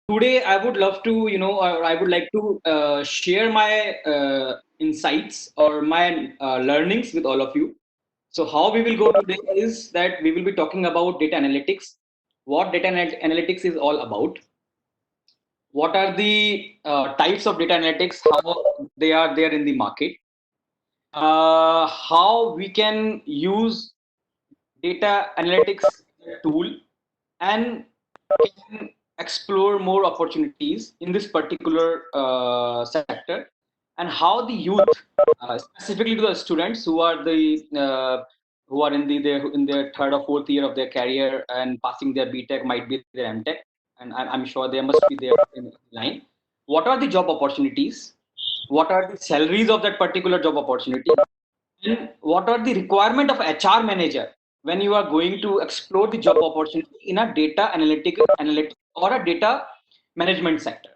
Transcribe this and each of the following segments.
Today I would love to, or I would like to share my insights or my learnings with all of you. So how we will go today is that we will be talking about data analytics, what analytics is all about, what are the types of data analytics, how they are there in the market, how we can use data analytics tool and can explore more opportunities in this particular sector, and how the youth, specifically to the students who are in in their third or fourth year of their career and passing their BTech, might be their MTech, and I'm sure they must be there in line. What are the job opportunities? What are the salaries of that particular job opportunity? And what are the requirement of HR manager when you are going to explore the job opportunity in a data analytic or a data management sector?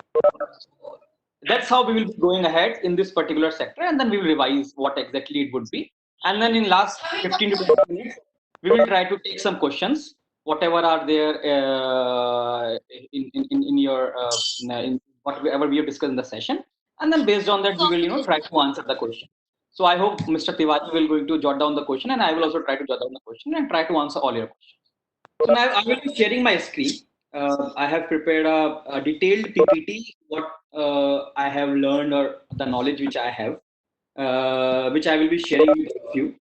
That's how we will be going ahead in this particular sector, and then we will revise what exactly it would be. And then in last 15 to 20 minutes, we will try to take some questions, whatever are there in your in whatever we have discussed in the session, and then based on that, we will try to answer the question. So I hope Mr. Tiwari will going to jot down the question, and I will also try to jot down the question and try to answer all your questions. So now I will be sharing my screen. I have prepared a detailed PPT, what I have learned or the knowledge which I have, which I will be sharing with you.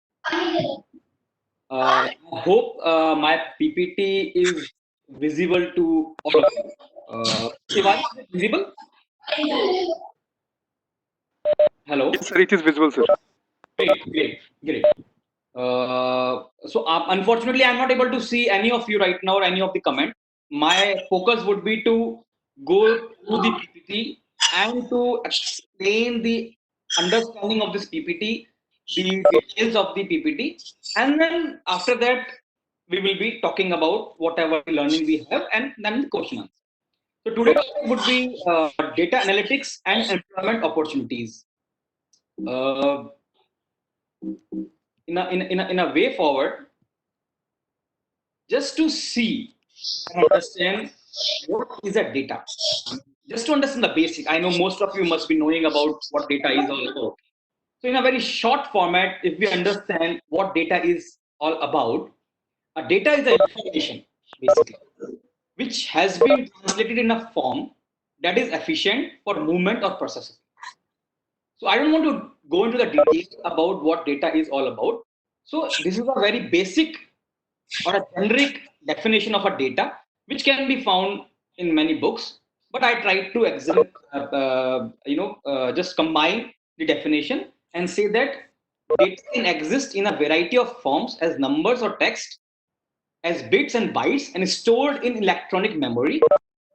I hope my PPT is visible to all of you. Shivaj, is it visible? Hello. Yes, sir, it is visible, sir. Great. Unfortunately, I'm not able to see any of you right now or any of the comment. My focus would be to go through the PPT and to explain the understanding of this PPT, the details of the PPT, and then after that, we will be talking about whatever learning we have and then the question answer. So today topic would be data analytics and employment opportunities. Uh, in a way forward, just to see and understand what is a data. Just to understand the basic, I know most of you must be knowing about what data is all about. So in a very short format, if we understand what data is all about, a data is the information basically, which has been translated in a form that is efficient for movement or processing. So I don't want to go into the details about what data is all about. So this is a very basic or a generic definition of a data, which can be found in many books. But I tried to just combine the definition and say that data can exist in a variety of forms as numbers or text, as bits and bytes, and stored in electronic memory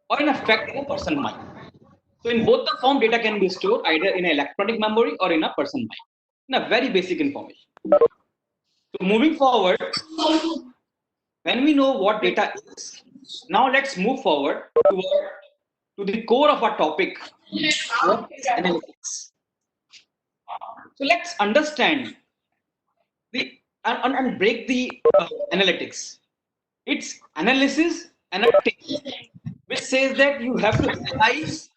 or in effect in a person mind. So in both the form, data can be stored either in an electronic memory or in a person mind. In a very basic information. So moving forward, when we know what data is, now let's move forward to the core of our topic. What is analytics? So let's understand and break the analytics. It's analysis and a technique, which says that you have to analyze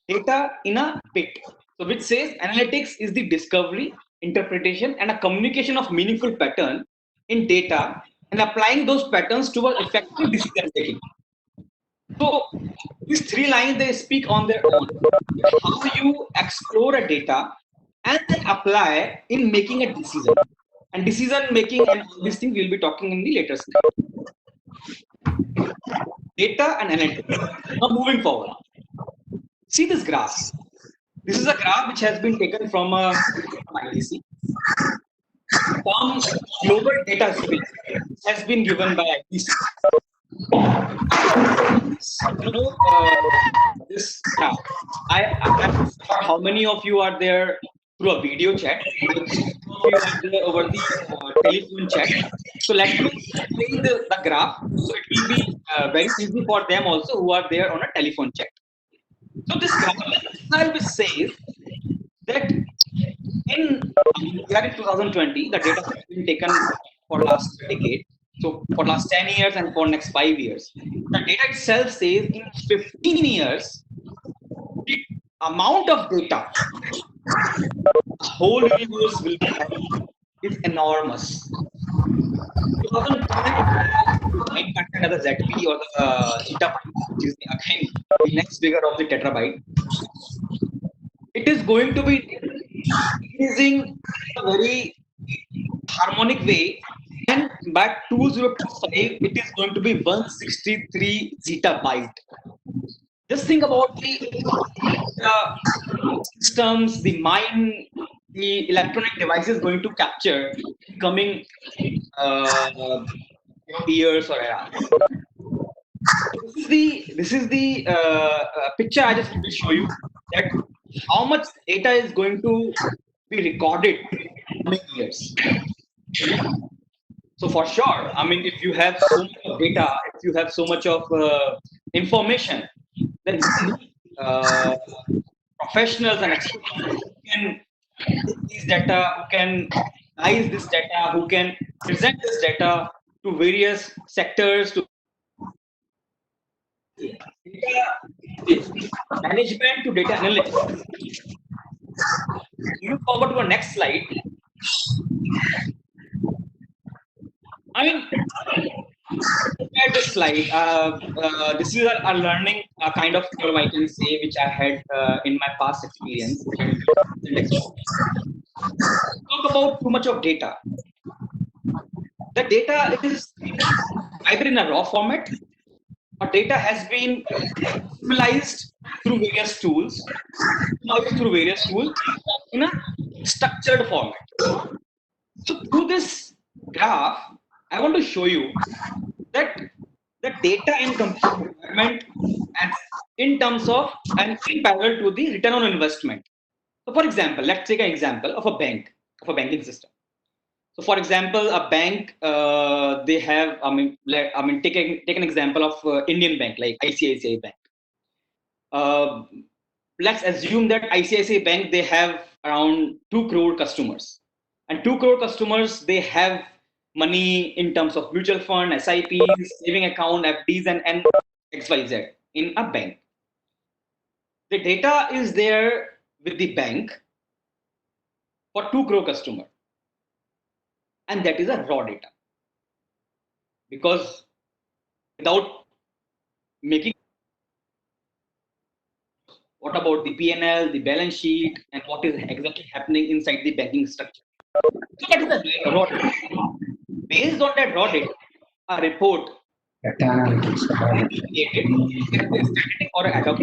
data in a bit. So which says analytics is the discovery, interpretation, and a communication of meaningful pattern in data and applying those patterns to an effective decision making. So these three lines they speak on their own. How you explore a data and then apply in making a decision. And decision making and all these things we'll be talking in the later slide. Data and analytics. Now moving forward. See this graph. This is a graph which has been taken from a IDC. Term global data space has been given by IDC. This graph. I'm not sure how many of you are there through a video chat. Some of you are there over the telephone chat. So let me explain the graph. So it will be very easy for them also who are there on a telephone chat. So this graph itself says that we are in 2020, the data has been taken for last decade. So for last 10 years and for next 5 years. The data itself says in 15 years, the amount of data the whole universe will be having is enormous. 2010, byte pattern as the ZP or the zettabyte, which is again the next figure of the terabyte. It is going to be increasing in a very harmonic way, and by 2025 it is going to be 163 zettabyte. Just think about the systems, the mind, the electronic devices going to capture in coming years or eras. This is the picture I just want to show you, that how much data is going to be recorded in coming years. So for sure, I mean, if you have so much of data, if you have so much of information, then you need professionals and experts who can take these data, who can analyze this data, who can present this data to various sectors, to data management, to data analytics. Moving forward to our next slide. I mean, at this slide, this is a learning kind of curve, I can say, which I had in my past experience. Talk about too much of data. The data is either in a raw format, or data has been visualized through various tools, in a structured format. So through this graph, I want to show you that the data and compute requirement as in terms of and in parallel to the return on investment. So for example, let's take an example of a bank, of a banking system. So for example, a bank, they have, take an example of Indian bank like ICICI Bank. Let's assume that ICICI Bank, they have around 2 crore customers, and 2 crore customers, they have money in terms of mutual fund, SIPs, saving account, FDs, and XYZ in a bank. The data is there with the bank for 2 crore customer, and that is a raw data, because without making, what about the PNL, the balance sheet, and what is exactly happening inside the banking structure? So that is the raw data. Based on that raw data, a report created, static or ad hoc,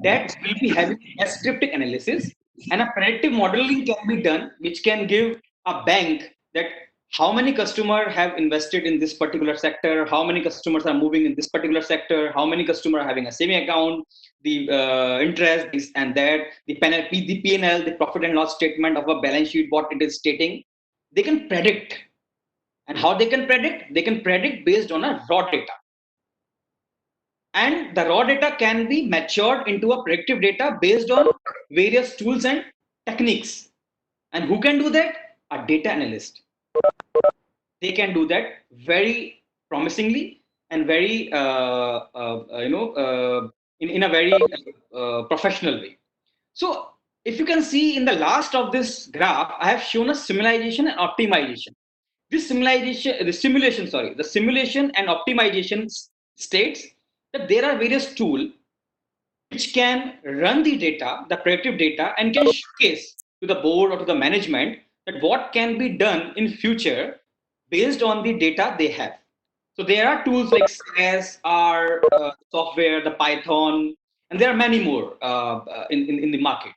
that will be having descriptive analysis, and a predictive modeling can be done, which can give a bank that how many customers have invested in this particular sector, how many customers are moving in this particular sector, how many customers are having a saving account, the interest, this and that, the P&L, the profit and loss statement of a balance sheet, what it is stating. They can predict. And how they can predict? They can predict based on a raw data. And the raw data can be matured into a predictive data based on various tools and techniques. And who can do that? A data analyst. They can do that very promisingly and very, in a very professional way. So if you can see in the last of this graph, I have shown a simulation and optimization. The simulation and optimization states that there are various tools which can run the data, the predictive data, and can showcase to the board or to the management that what can be done in future based on the data they have. So there are tools like SAS, R, software, the Python, and there are many more in the market.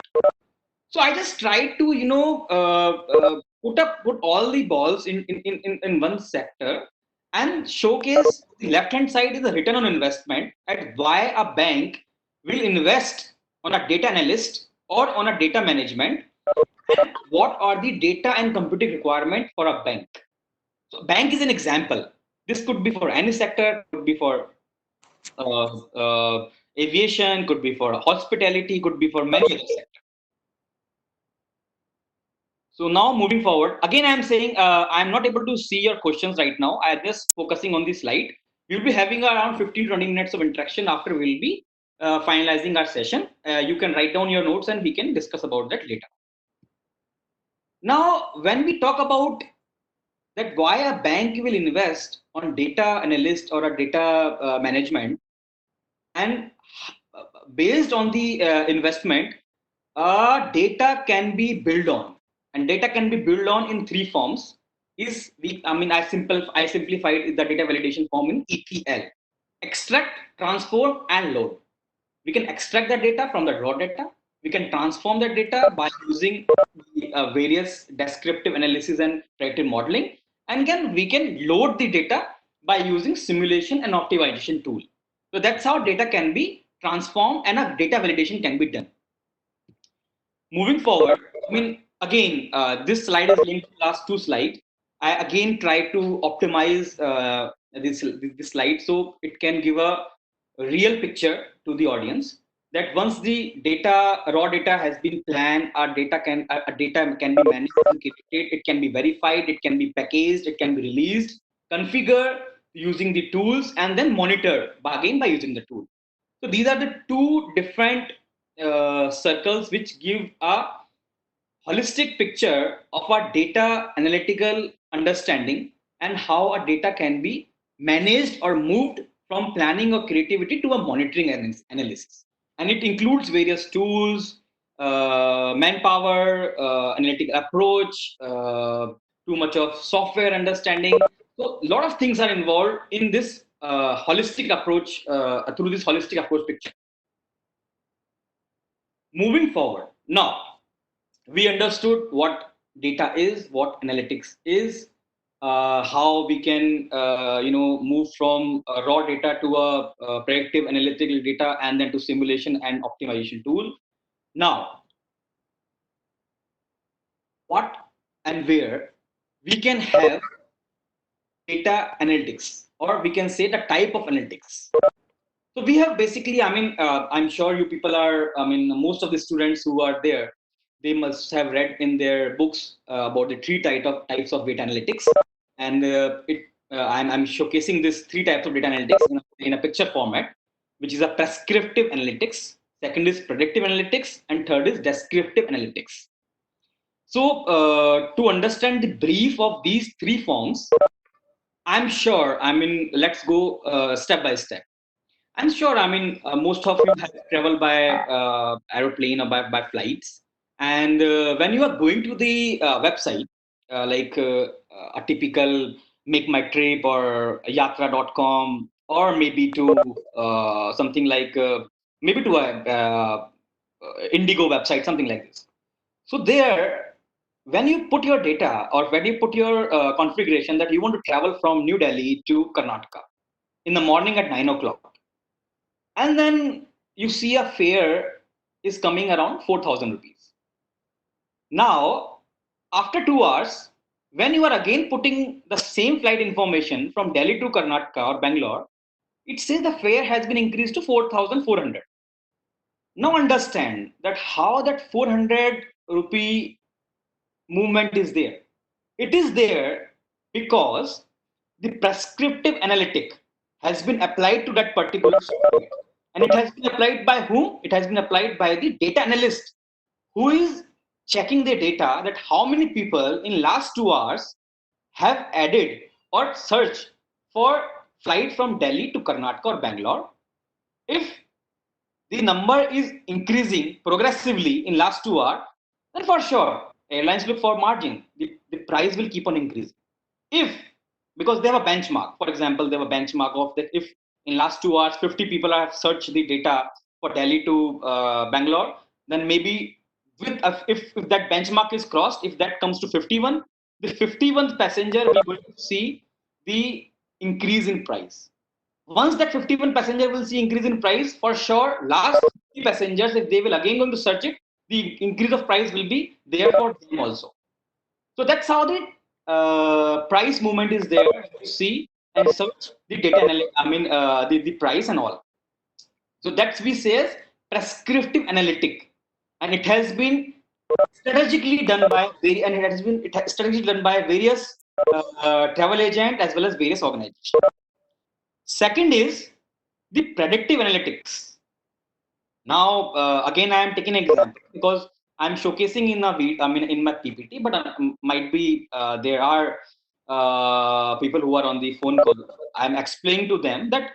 So I just tried to, put all the balls in one sector and showcase the left hand side is the return on investment, at why a bank will invest on a data analyst or on a data management, and what are the data and computing requirement for a bank. So bank is an example. This could be for any sector, could be for aviation, could be for hospitality, could be for many other sectors. So now moving forward, again, I'm saying I'm not able to see your questions right now. I'm just focusing on the slide. We'll be having around 15 to 20 minutes of interaction after we'll be finalizing our session. You can write down your notes and we can discuss about that later. Now, when we talk about that why a bank will invest on data analyst or a data management, and based on the investment, data can be built on, and data can be built on in three forms. I simplified the data validation form in ETL: extract, transform, and load. We can extract the data from the raw data. We can transform the data by using the, various descriptive analysis and predictive modeling, and we can load the data by using simulation and optimization tool. So that's how data can be transformed and a data validation can be done. Moving forward, again, this slide is linked to last two slides. I again try to optimize this slide so it can give a real picture to the audience. That once the raw data has been planned, our data can be managed and curated. It can be verified. It can be packaged. It can be released, configured using the tools, and then monitored again by using the tool. So these are the two different circles which give a holistic picture of our data analytical understanding and how our data can be managed or moved from planning or creativity to a monitoring analysis. And it includes various tools, manpower, analytical approach, too much of software understanding. So a lot of things are involved in this holistic approach, through this holistic approach picture. Moving forward, now we understood what data is, what analytics is, how we can move from raw data to a predictive analytical data, and then to simulation and optimization tool. Now, what and where we can have data analytics, or we can say the type of analytics. So we have basically, I'm sure you people are, most of the students who are there, they must have read in their books about the types of data analytics, and I'm showcasing this three types of data analytics in a picture format, which is a prescriptive analytics. Second is predictive analytics, and third is descriptive analytics. So to understand the brief of these three forms, I'm sure. Let's go step by step. I'm sure. Most of you have traveled by aeroplane or by flights. And when you are going to the website, a typical Make My Trip or Yatra.com, or maybe to something like maybe to a Indigo website, something like this. So there, when you put your data or when you put your configuration that you want to travel from New Delhi to Karnataka in the morning at 9 o'clock, and then you see a fare is coming around 4,000 rupees. Now, after 2 hours, when you are again putting the same flight information from Delhi to Karnataka or Bangalore, it says the fare has been increased to 4,400. Now understand that how that 400 rupee movement is there. It is there because the prescriptive analytic has been applied to that particular software. And it has been applied by whom? It has been applied by the data analyst, who is checking the data that how many people in last 2 hours have added or searched for flight from Delhi to Karnataka or Bangalore. If the number is increasing progressively in last 2 hours, then for sure airlines look for margin. The price will keep on increasing. If, because they have a benchmark, for example, they have a benchmark of that if in last 2 hours 50 people have searched the data for Delhi to Bangalore, then maybe if that benchmark is crossed, if that comes to 51, the 51st passenger we will see the increase in price. Once that 51 passenger will see increase in price, for sure last 50 passengers, if they will again going to search it, the increase of price will be there for them also. So that's how the price movement is there to see and search the data the price and all. So that's we say as prescriptive analytic, and it has been strategically done by and it has strategically done by various travel agent as well as various organizations. Second is the predictive analytics. Now, again, I am taking an example because I'm showcasing in a I mean, in my PPT, but might be there are people who are on the phone call. I'm explaining to them that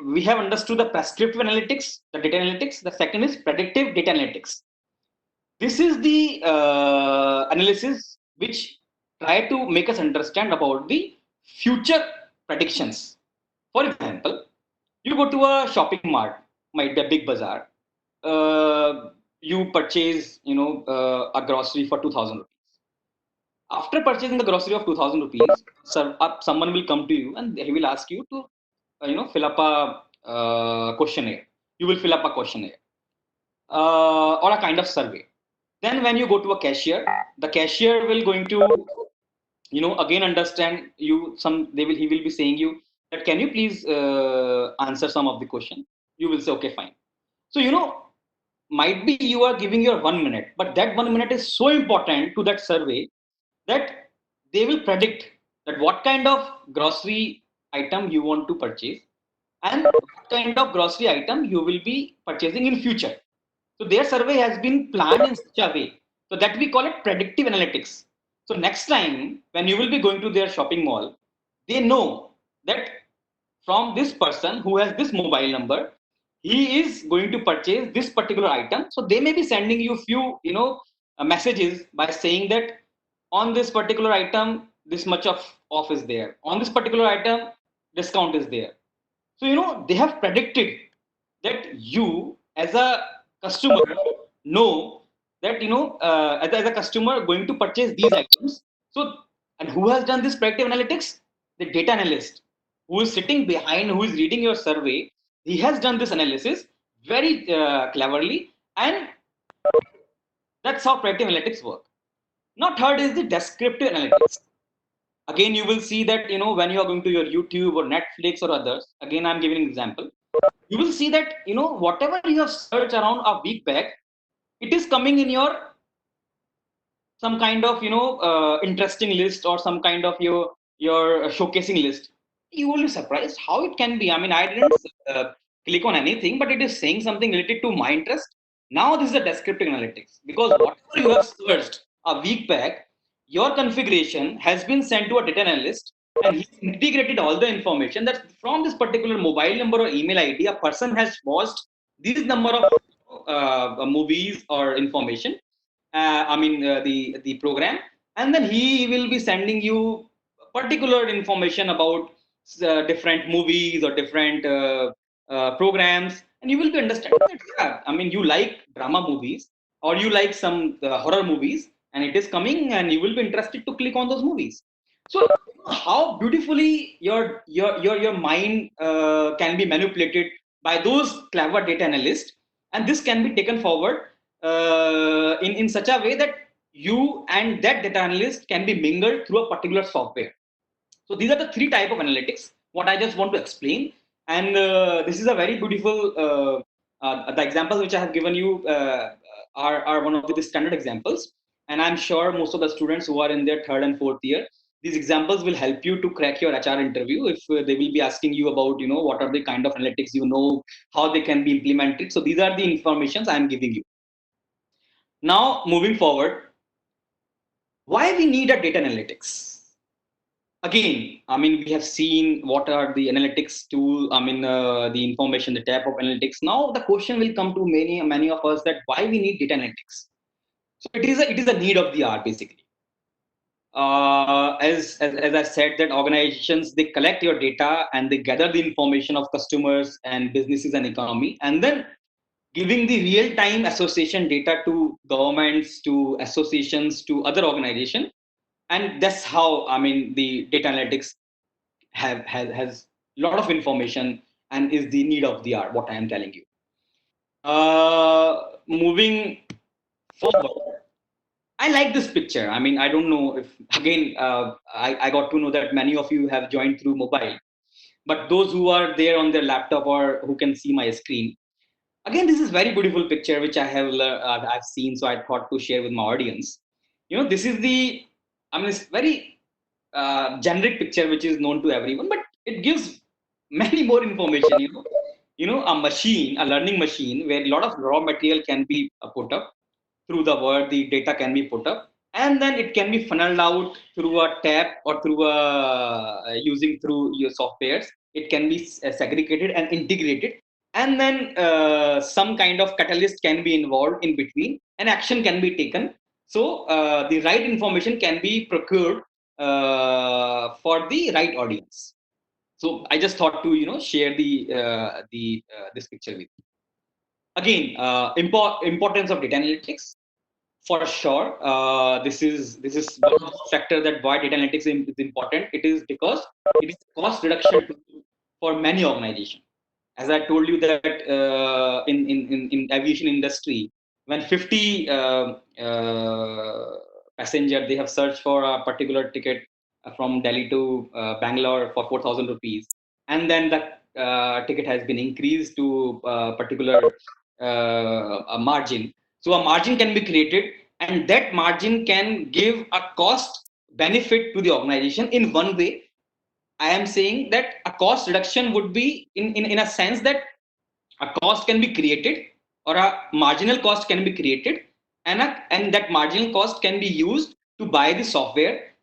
we have understood the prescriptive analytics, the data analytics. The second is predictive data analytics. This is the analysis which try to make us understand about the future predictions. For example, you go to a shopping mart, might be a big bazaar. You purchase, a grocery for 2,000 rupees. After purchasing the grocery of 2,000 rupees, someone will come to you and he will ask you to, fill up a questionnaire. You will fill up a questionnaire or a kind of survey. Then when you go to a cashier, the cashier will going to, again understand you. He will be saying you that can you please answer some of the question. You will say okay, fine. So might be you are giving your 1 minute, but that 1 minute is so important to that survey that they will predict that what kind of grocery item you want to purchase and what kind of grocery item you will be purchasing in future. So their survey has been planned in such a way. So that we call it predictive analytics. So next time when you will be going to their shopping mall, they know that from this person who has this mobile number, he is going to purchase this particular item. So they may be sending you few, messages by saying that on this particular item, this much of off is there. On this particular item, discount is there. So they have predicted that you as a customer know that as a customer going to purchase these items. So and who has done this predictive analytics? The data analyst who is sitting behind, who is reading your survey. He has done this analysis very cleverly, and that's how predictive analytics work. Now, third is the descriptive analytics. Again, you will see that when you are going to your YouTube or Netflix or others. Again, I'm giving an example. You will see that whatever you have searched around a week back, it is coming in your some kind of interesting list or some kind of your showcasing list. You will be surprised how it can be. I mean, I didn't click on anything, but it is saying something related to my interest. Now this is a descriptive analytics, because whatever you have searched a week back, your configuration has been sent to a data analyst, and he integrated all the information that from this particular mobile number or email ID, a person has watched this number of movies or information. The program, and then he will be sending you particular information about different movies or different programs, and you will be understanding that you like drama movies or you like some horror movies, and it is coming, and you will be interested to click on those movies. So how beautifully your mind can be manipulated by those clever data analysts, and this can be taken forward in such a way that you and that data analyst can be mingled through a particular software. So these are the three type of analytics what I just want to explain, and this is a very beautiful the examples which I have given you are one of the standard examples, and I'm sure most of the students who are in their third and fourth year, these examples will help you to crack your HR interview if they will be asking you about what are the kind of analytics, how they can be implemented. So these are the informations I'm giving you. Now, moving forward, why we need a data analytics? Again, we have seen what are the analytics tool. The information, the type of analytics. Now, the question will come to many of us that why we need data analytics. So it is a need of the hour, basically. As I said, that organizations, they collect your data and they gather the information of customers and businesses and economy, and then giving the real-time association data to governments, to associations, to other organizations, and that's how the data analytics has a lot of information and is the need of the hour. What I am telling you. Moving forward, I like this picture. I don't know if again I got to know that many of you have joined through mobile, but those who are there on their laptop or who can see my screen, Again, this is very beautiful picture which I've seen, so I thought to share with my audience. This is the, I mean, it's very generic picture which is known to everyone, but it gives many more information. A machine, a learning machine, where a lot of raw material can be put up through the word, the data can be put up, and then it can be funneled out through a tap or through using through your softwares. It can be segregated and integrated, and then some kind of catalyst can be involved in between, and action can be taken. So the right information can be procured for the right audience. So I just thought to share the this picture with you. Again, importance of data analytics. For sure, this is one of the factor that why data analytics is important. It is because it is cost reduction tool for many organizations. As I told you that in aviation industry, when 50 passenger they have searched for a particular ticket from Delhi to Bangalore for 4,000 rupees, and then the ticket has been increased to particular a margin. So a margin can be created, and that margin can give a cost benefit to the organization in one way. I am saying that a cost reduction would be in a sense that a cost can be created, or a marginal cost can be created, and that marginal cost can be used to buy the software,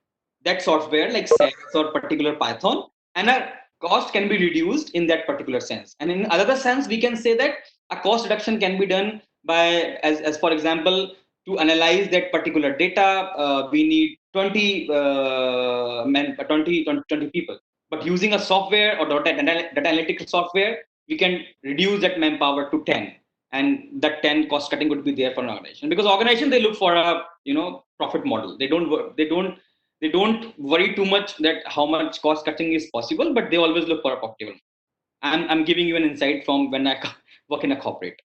that software like SAS or particular Python, and a cost can be reduced in that particular sense. And in another sense, we can say that a cost reduction can be done by, as for example, to analyze that particular data, we need 20 20 people, but using a software or data analytical software, we can reduce that manpower to 10, and that 10 cost cutting would be there for an organization, because organization, they look for a profit model. They don't worry too much that how much cost cutting is possible, but they always look for a profitable. I'm giving you an insight from when I work in a corporate.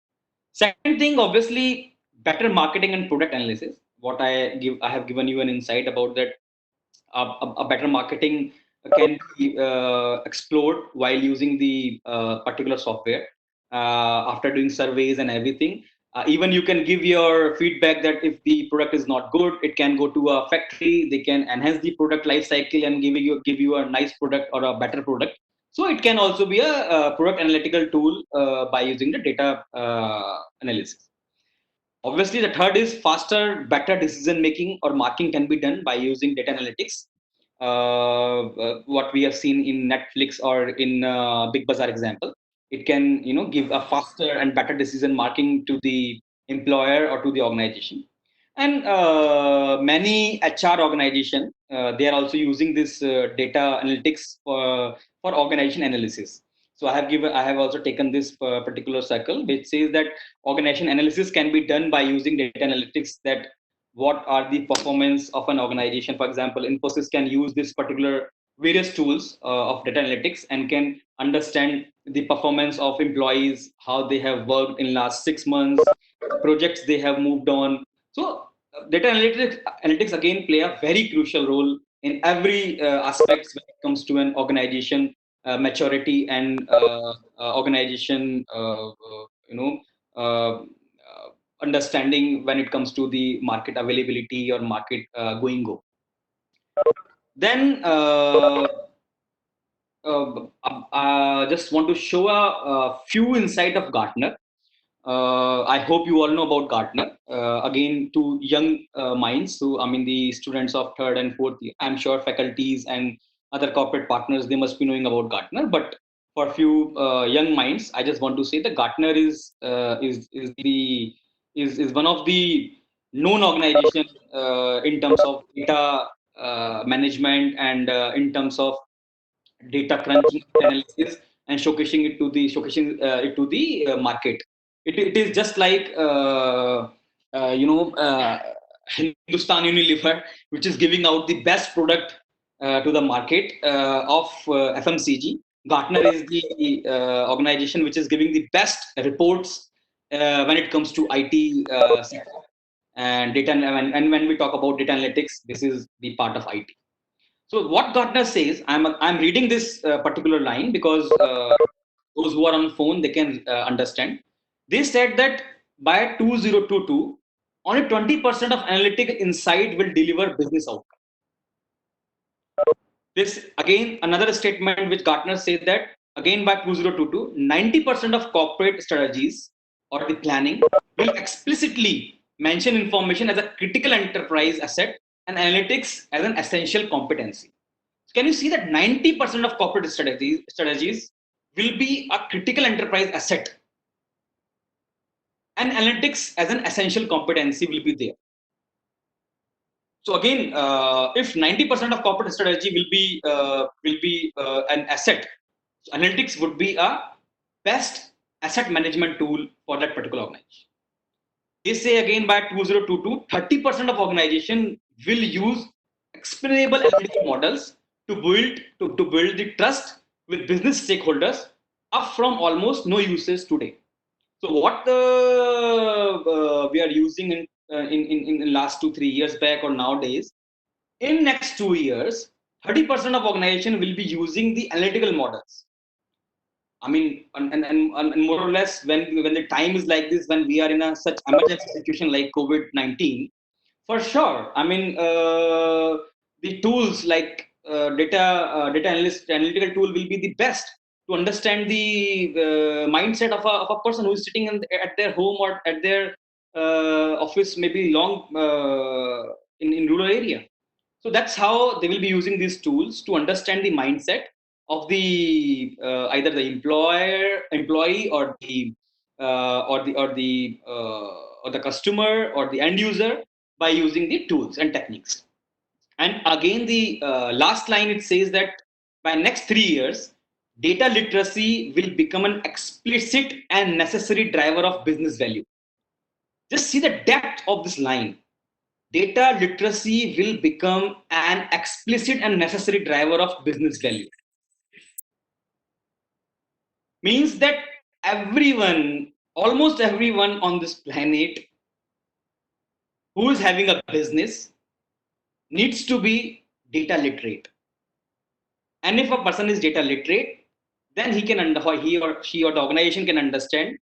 Second thing, obviously, better marketing and product analysis. I have given you an insight about that. A better marketing can be explored while using the particular software. After doing surveys and everything, even you can give your feedback that if the product is not good, it can go to a factory. They can enhance the product life cycle and give you a nice product or a better product. So it can also be a product analytical tool by using the data analysis. Obviously, the third is faster, better decision making or marking can be done by using data analytics. What we have seen in Netflix or in Big Bazaar example, it can give a faster and better decision marking to the employer or to the organization. And many HR organization, they are also using this data analytics for organization analysis. So I have also taken this particular circle which says that organization analysis can be done by using data analytics, that what are the performance of an organization. For example, Infosys can use this particular various tools of data analytics and can understand the performance of employees, how they have worked in last 6 months, projects they have moved on. So data analytics again play a very crucial role in every aspects when it comes to an organization maturity and organization uh, understanding when it comes to the market availability or market going go. Then just want to show a few insight of Gartner. I hope you all know about Gartner. Again, to young minds, so I mean the students of third and fourth year, I'm sure faculties and other corporate partners, they must be knowing about Gartner. But for few young minds, I just want to say that Gartner is one of the known organization in terms of data management and in terms of data crunching analysis and showcasing it to the market. It is just like Hindustan Unilever, which is giving out the best product to the market of FMCG. Gartner is the organization which is giving the best reports when it comes to IT sector and data. And when we talk about data analytics, this is the part of IT. So what Gartner says, I'm reading this particular line because those who are on phone, they can understand. They said that by 2022, only 20% of analytical insight will deliver business outcome. This again another statement which Gartner said that again by 2022, 90% of corporate strategies or the planning will explicitly mention information as a critical enterprise asset and analytics as an essential competency. Can you see that 90% of corporate strategies will be a critical enterprise asset and analytics as an essential competency will be there. So again, if 90% of corporate strategy will be an asset, so analytics would be a best asset management tool for that particular organization. They say again by 2022, 30% of organization will use explainable analytical models to build the trust with business stakeholders, up from almost no uses today. So what we are using in last 2-3 years back or nowadays, in next 2 years, 30% of organization will be using the analytical models. I mean, and more or less when the time is like this, when we are in a such emergency situation like COVID-19, for sure. I mean, the tools like data analyst analytical tool will be the best to understand the mindset of a person who is sitting at their home or at their office, maybe long in rural area. So that's how they will be using these tools to understand the mindset of the either the employee or the customer or the end user by using the tools and techniques. And again, the last line, it says that by next 3 years, data literacy will become an explicit and necessary driver of business value. Just see the depth of this line. Data literacy will become an explicit and necessary driver of business value. Means that everyone, almost everyone on this planet who is having a business needs to be data literate. And if a person is data literate, then he or she or the organization can understand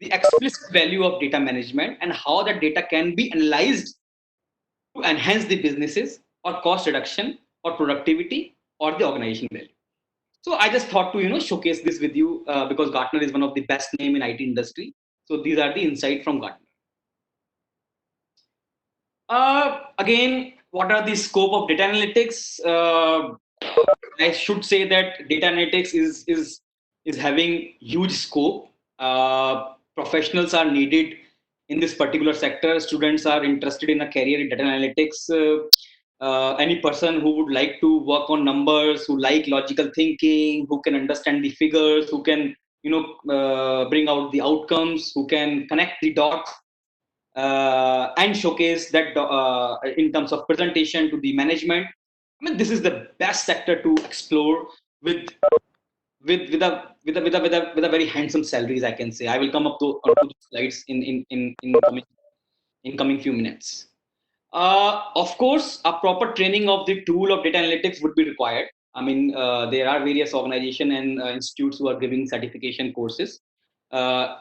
the explicit value of data management and how that data can be analyzed to enhance the businesses or cost reduction or productivity or the organization value. So I just thought to showcase this with you because Gartner is one of the best name in IT industry. So these are the insight from Gartner. Again, what are the scope of data analytics? I should say that data analytics is having huge scope. Professionals are needed in this particular sector. Students are interested in a career in data analytics. Any person who would like to work on numbers, who like logical thinking, who can understand the figures, who can bring out the outcomes, who can connect the dots and showcase that in terms of presentation to the management. I mean, this is the best sector to explore with with a very handsome salaries, I can say. I will come up onto the slides in coming few minutes. Of course, a proper training of the tool of data analytics would be required. I mean, there are various organizations and institutes who are giving certification courses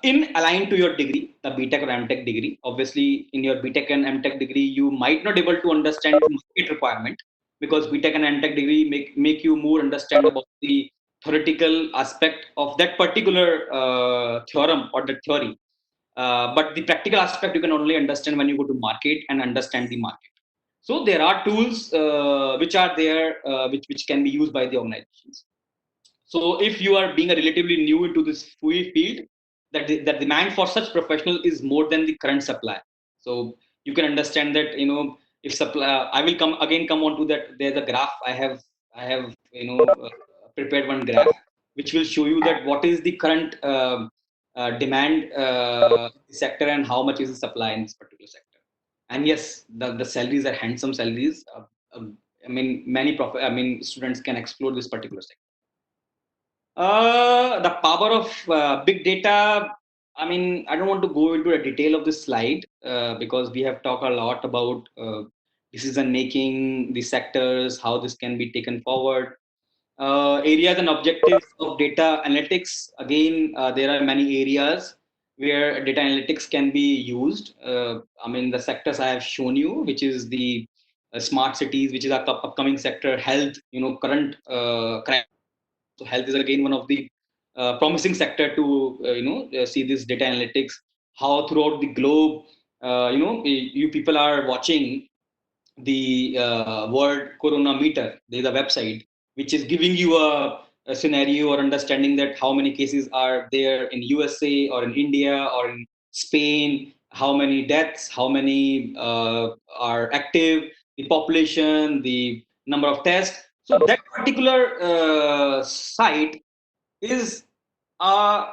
in aligned to your degree, the BTech or MTech degree. Obviously, in your BTech and MTech degree, you might not able to understand the market requirement because BTech and MTech degree make you more understand about the theoretical aspect of that particular theorem or the theory. But the practical aspect you can only understand when you go to market and understand the market. So there are tools which are there which can be used by the organizations. So if you are being a relatively new into this field, that demand for such professional is more than the current supply. So you can understand that if supply, I will come on to that. There's a graph I have prepared one graph which will show you that what is the current demand sector and how much is the supply in this particular sector. And yes, the salaries are handsome salaries. I mean, students can explore this particular sector. The power of big data. I mean, I don't want to go into the detail of this slide because we have talked a lot about decision making, the sectors, how this can be taken forward. Areas and objectives of data analytics. Again, there are many areas. where data analytics can be used. I mean, the sectors I have shown you, which is the smart cities, which is our upcoming sector, health, current so health is again one of the promising sector to see this data analytics, how throughout the globe, you people are watching the World Corona Meter. There is a website which is giving you a scenario or understanding that how many cases are there in USA or in India or in Spain, how many deaths, how many are active, the population, the number of tests. So that particular site is a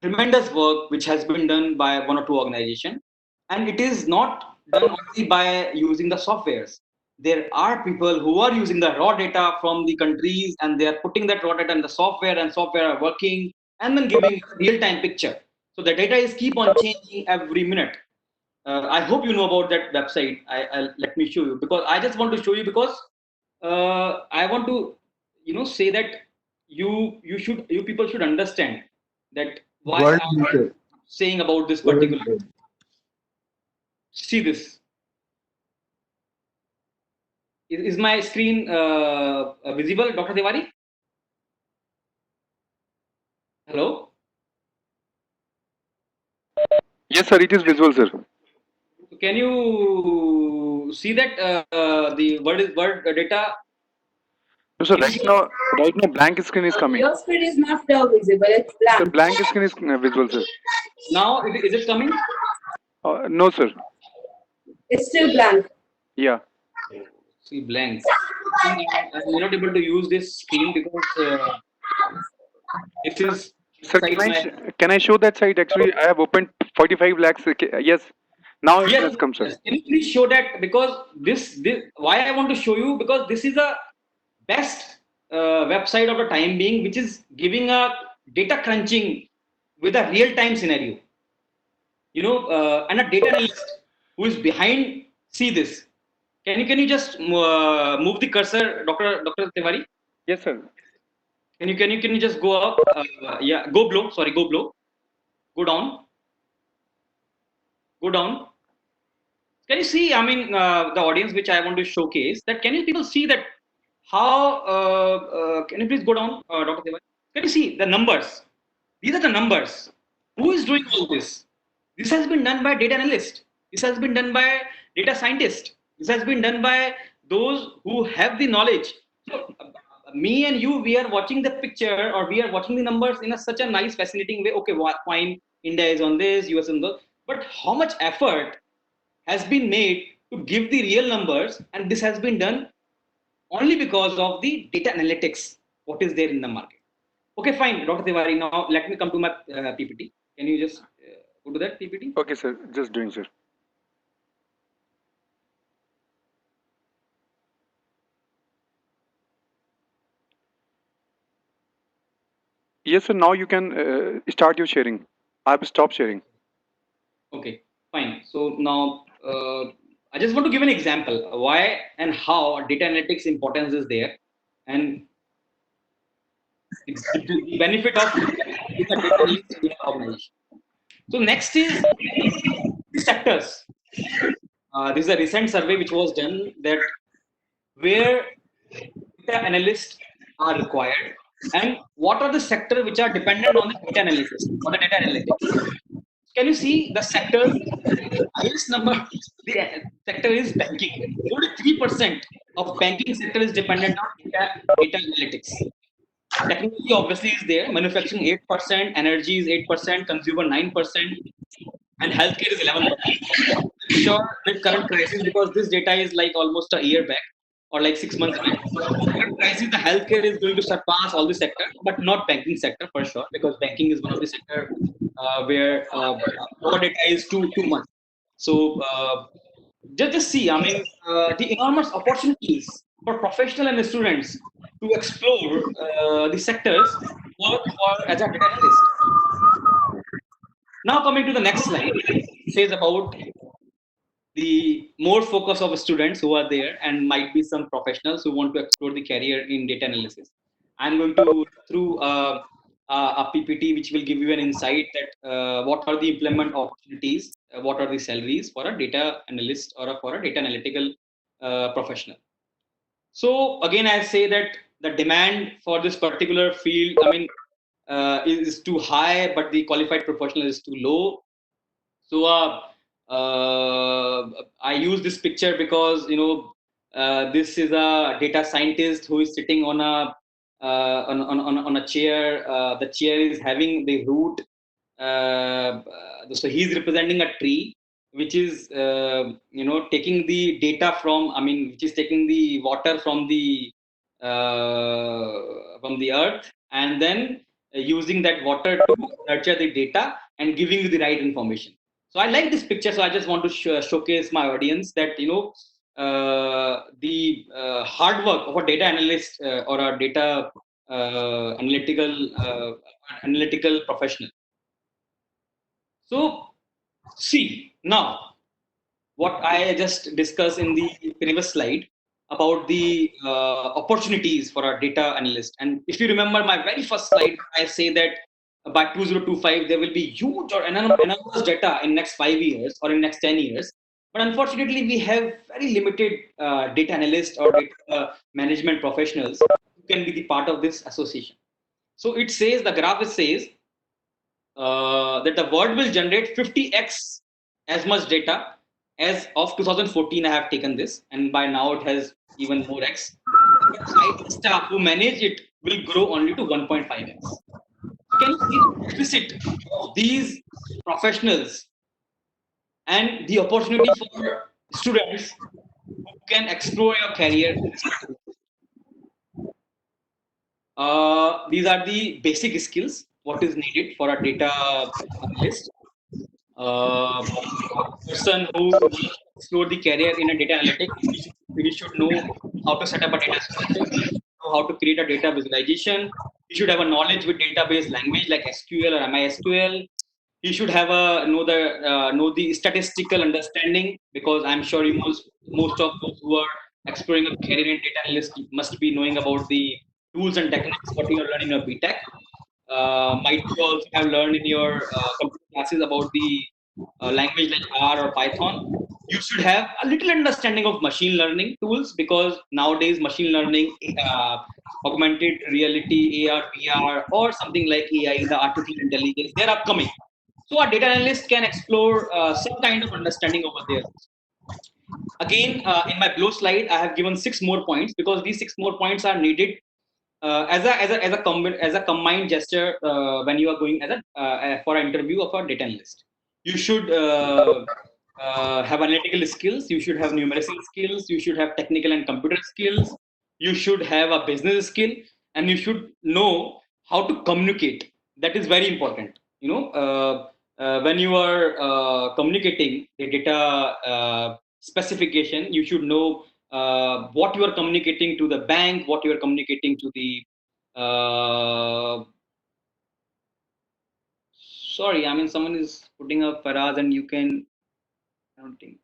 tremendous work which has been done by one or two organizations, and it is not done only by using the softwares. There are people who are using the raw data from the countries, and they are putting that raw data in the software, and software are working and then giving real-time picture. So the data is keep on changing every minute. I hope you know about that website. Let me show you, because I just want to show you, because I want to say that you people should understand that why World I'm Meter. saying about this World particular. Meter. See this. Is my screen visible, Dr. Tiwari? Hello. Yes, sir, it is visual, sir. So can you see that the word data? No, sir, right now, blank screen is coming. Your screen is not visible, it's Sir, blank. blank screen is visual, sir. Now is it coming? No, sir. It's still blank. Yeah. See, blank. I'm not able to use this screen because this is Sir, inside my. can I show that site? Actually, I have opened 45 lakhs. Yes. Now it Yes, has come, sir. yes. Can you please show that, because this why I want to show you, because this is a best website of the time being, which is giving a data crunching with a real time scenario. And a data analyst who is behind. See this. Can you just move the cursor, Dr. Tiwari? Yes, sir. Can you just go up? Yeah, go below. Sorry, go below. Go down. Go down. Can you see? I mean, the audience which I want to showcase, that can you people see that how? Can you please go down, Dr. Devan? Can you see the numbers? These are the numbers. Who is doing all this? This has been done by data analyst. This has been done by data scientist. This has been done by those who have the knowledge. So, me and you, we are watching the picture, or we are watching the numbers in such a nice, fascinating way. Okay, fine. India is on this, US on those. But how much effort has been made to give the real numbers, and this has been done only because of the data analytics, what is there in the market. Okay, fine, Dr. Tiwari. Now let me come to my PPT. Can you just go to that PPT? Okay, sir. Just doing, sir. Yes, sir. Now you can start your sharing. I have stopped sharing. Okay, fine. So now I just want to give an example why and how data analytics importance is there, and the benefit of being a data analyst in your organization. So next is the sectors. This is a recent survey which was done, that where data analysts are required, and what are the sectors which are dependent on the data analysis or the data analytics. Can you see the sectors? Highest number, the sector is banking. 43% of banking sector is dependent on data analytics. Technology obviously is there. Manufacturing 8%, energy is 8%, consumer 9%, and healthcare is 11%. I'm sure with current crisis, because this data is like almost a year back or like 6 months back. Current crisis, the healthcare is going to surpass all the sector, but not banking sector for sure, because banking is one of the sector where raw data is too much. So just see, I mean, the enormous opportunities for professional and students to explore the sectors, work for as a data analyst. Now coming to the next slide, says about the more focus of students who are there, and might be some professionals who want to explore the career in data analysis. I'm going to through a PPT which will give you an insight that what are the employment opportunities, what are the salaries for a data analyst or for a data analytical professional. So again, I say that the demand for this particular field, I mean, is too high, but the qualified professional is too low. So I use this picture because this is a data scientist who is sitting on a on a chair. The chair is having the root. So he's representing a tree, which is taking the data from. I mean, which is taking the water from the earth, and then using that water to nurture the data and giving you the right information. So I like this picture. So I just want to showcase my audience that the hard work of a data analyst or a data analytical professional. So see now what I just discussed in the previous slide about the opportunities for a data analyst. And if you remember my very first slide, I say that by 2025 there will be huge or enormous data in next 5 years or in next 10 years. But unfortunately, we have very limited data analysts or data management professionals who can be the part of this association. So it says the graph says that the world will generate 50x as much data as of 2014. I have taken this, and by now it has even more x. But IT staff who manage it will grow only to 1.5x. So can you see the deficit of these professionals and the opportunity for students who can explore your career in this particular? These are the basic skills. What is needed for a data analyst? A person who wants to explore the career in a data analytics, he should know how to set up a data structure, he should know how to create a data visualization, he should have a knowledge with database language like SQL or MySQL. He should have a know the statistical understanding, because I'm sure most of those who are exploring a career in data analyst must be knowing about the tools and techniques what you are learning in your BTech. Might you also have learned in your computer classes about the language like R or Python. You should have a little understanding of machine learning tools, because nowadays machine learning, augmented reality, AR, VR, or something like AI, the artificial intelligence, they're upcoming. So a data analyst can explore some kind of understanding over there. Again, in my below slide, I have given 6 more points, because these 6 more points are needed as a combined gesture when you are going as for an interview of a data analyst. You should have analytical skills. You should have numerical skills. You should have technical and computer skills. You should have a business skill, and you should know how to communicate. That is very important. When you are communicating the data specification, you should know what you are communicating to the bank, what you are communicating to the sorry, I mean someone is putting up Faraz, and you can, I don't think,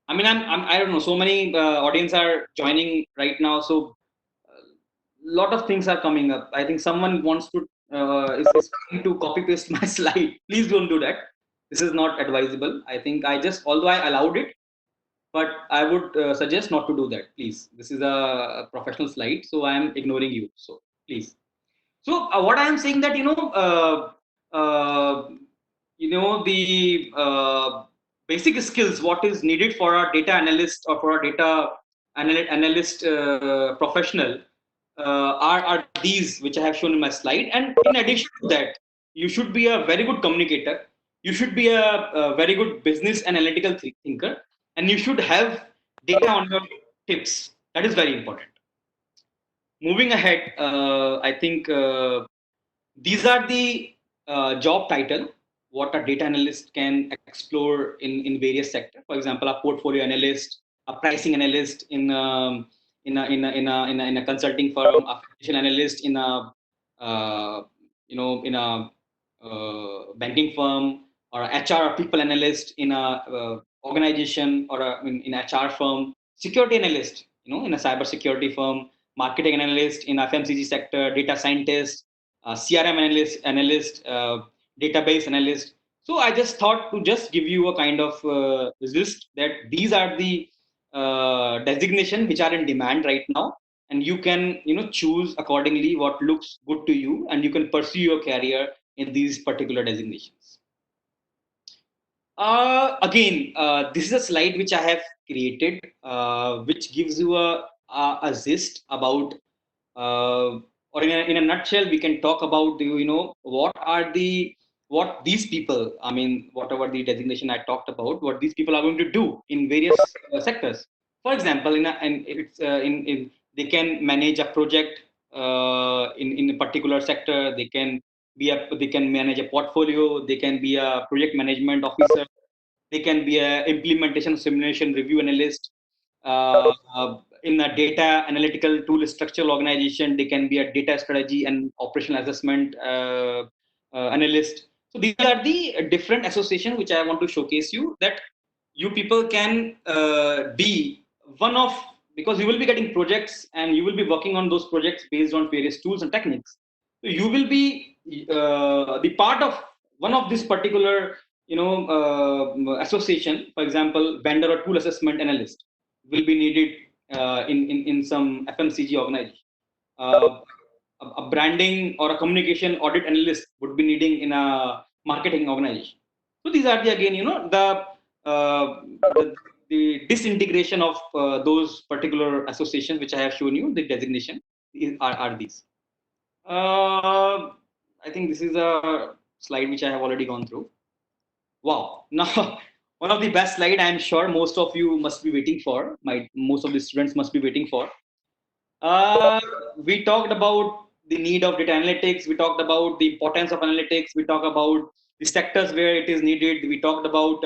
I mean I don't know, so many audience are joining right now, so a lot of things are coming up. I think someone wants to is trying to copy paste my slide. Please don't do that. This is not advisable. I think I just, although I allowed it, but I would suggest not to do that, please. This is a professional slide, so I am ignoring you, so please. So what I am saying that the basic skills what is needed for a data analyst or for a data analyst professional are these which I have shown in my slide. And in addition to that, you should be a very good communicator. You should be a very good business analytical thinker, and you should have data on your tips. That is very important. Moving ahead, I think these are the job title what a data analyst can explore in various sectors. For example, a portfolio analyst, a pricing analyst in a consulting firm, a financial analyst in a in a banking firm, or a HR or people analyst in a organization, or in HR firm, security analyst in a cyber security firm, marketing analyst in FMCG sector, data scientist, CRM analyst, database analyst. So I just thought to just give you a kind of list that these are the designation which are in demand right now, and you can choose accordingly what looks good to you, and you can pursue your career in these particular designations. Again, this is a slide which I have created, which gives you a gist about, or in a nutshell, we can talk about what these people, I mean, whatever the designation I talked about, what these people are going to do in various sectors. For example, they can manage a project in a particular sector. They can manage a portfolio. They can be a project management officer. They can be a implementation simulation review analyst. In a data analytical tool structural organization, they can be a data strategy and operational assessment analyst. So these are the different associations which I want to showcase you, that you people can be one of, because you will be getting projects and you will be working on those projects based on various tools and techniques. So you will be the part of one of this particular association. For example, vendor or tool assessment analyst will be needed in some FMCG organization. A branding or a communication audit analyst would be needing in a marketing organization. So these are the, again, the disintegration of those particular associations which I have shown you. The designation are these. I think this is a slide which I have already gone through. Wow! Now, one of the best slide I'm sure most of you must be waiting for. Most of the students must be waiting for. We talked about the need of data analytics. We talked about the importance of analytics. We talked about the sectors where it is needed. We talked about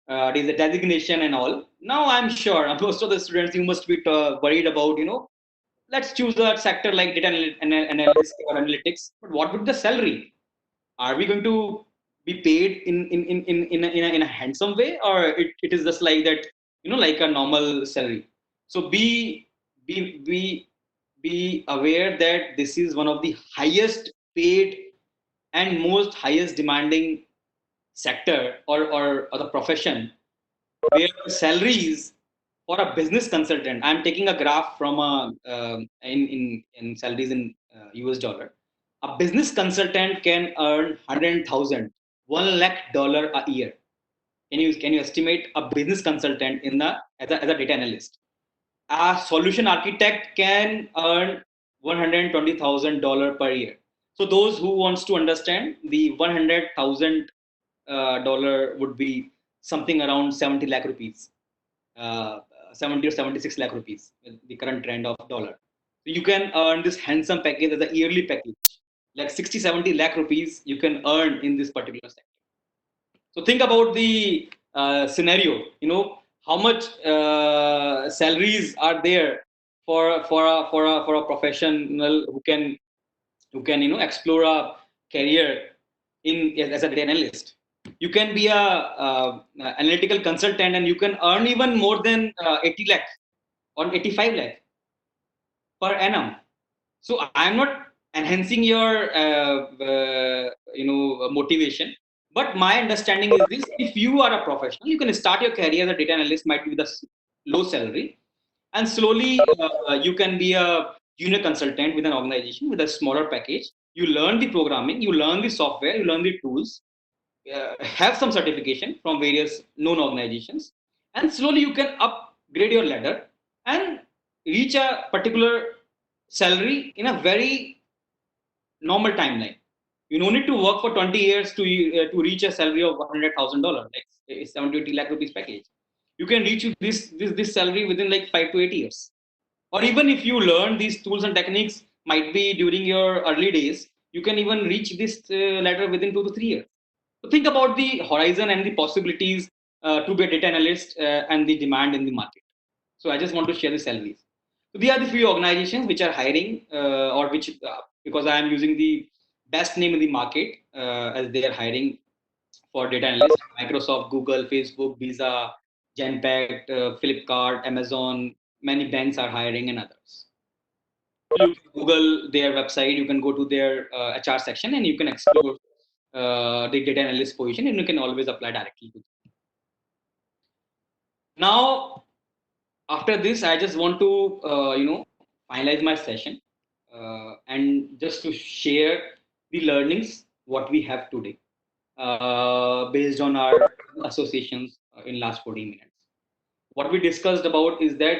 the designation and all. Now I'm sure most of the students, you must be worried about, let's choose a sector like data analysis or analytics. But what would the salary? Are we going to be paid in a handsome way, or it is just like that, like a normal salary? So be be aware that this is one of the highest paid and most highest demanding sector, or the profession, where the salaries for a business consultant, I'm taking a graph from in salaries in US dollar. A business consultant can earn 100,000, $1 lakh a year. Can you estimate a business consultant as a data analyst? A solution architect can earn $120,000 per year. So those who wants to understand, the $100,000 would be something around 70 lakh rupees, uh, 70 or 76 lakh rupees with the current trend of dollar. So you can earn this handsome package as a yearly package, like 60, 70 lakh rupees you can earn in this particular sector. So think about the scenario. How much salaries are there for a professional who can explore a career in as a data analyst. You can be a analytical consultant, and you can earn even more than 80 lakh or 85 lakh per annum. So I'm not enhancing your motivation, but my understanding is this: if you are a professional, you can start your career as a data analyst, might be with a low salary, and slowly you can be a junior consultant with an organization with a smaller package. You learn the programming, you learn the software, you learn the tools, have some certification from various known organizations, and slowly you can upgrade your ladder and reach a particular salary in a very normal timeline. You don't need to work for 20 years to reach a salary of $100,000, like 70 to 80 lakh rupees package. You can reach this salary within like 5 to 8 years. Or even if you learn these tools and techniques, might be during your early days, you can even reach this ladder within 2 to 3 years. So think about the horizon and the possibilities to be a data analyst and the demand in the market. So I just want to share the salaries. So these are the few organizations which are hiring, or which, because I am using the best name in the market, as they are hiring for data analysts: Microsoft, Google, Facebook, Visa, Genpact, Flipkart, Amazon. Many banks are hiring, and others. You Google their website, you can go to their HR section, and you can explore the data analyst position, and you can always apply directly to them. Now, after this, I just want to finalize my session and just to share the learnings what we have today based on our associations in last 40 minutes. What we discussed about is that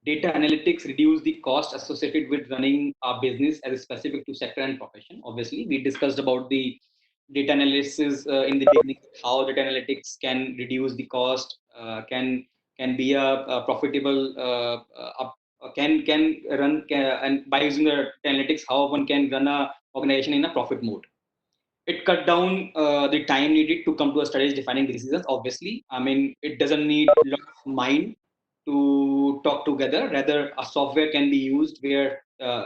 data analytics reduce the cost associated with running a business as specific to sector and profession. Obviously, we discussed about the data analysis in the beginning, how data analytics can reduce the cost, can be a profitable, can run, and by using the data analytics, how one can run a organization in a profit mode. It cut down the time needed to come to a strategy defining decisions. Obviously, I mean, it doesn't need a lot of mind to talk together. Rather, a software can be used where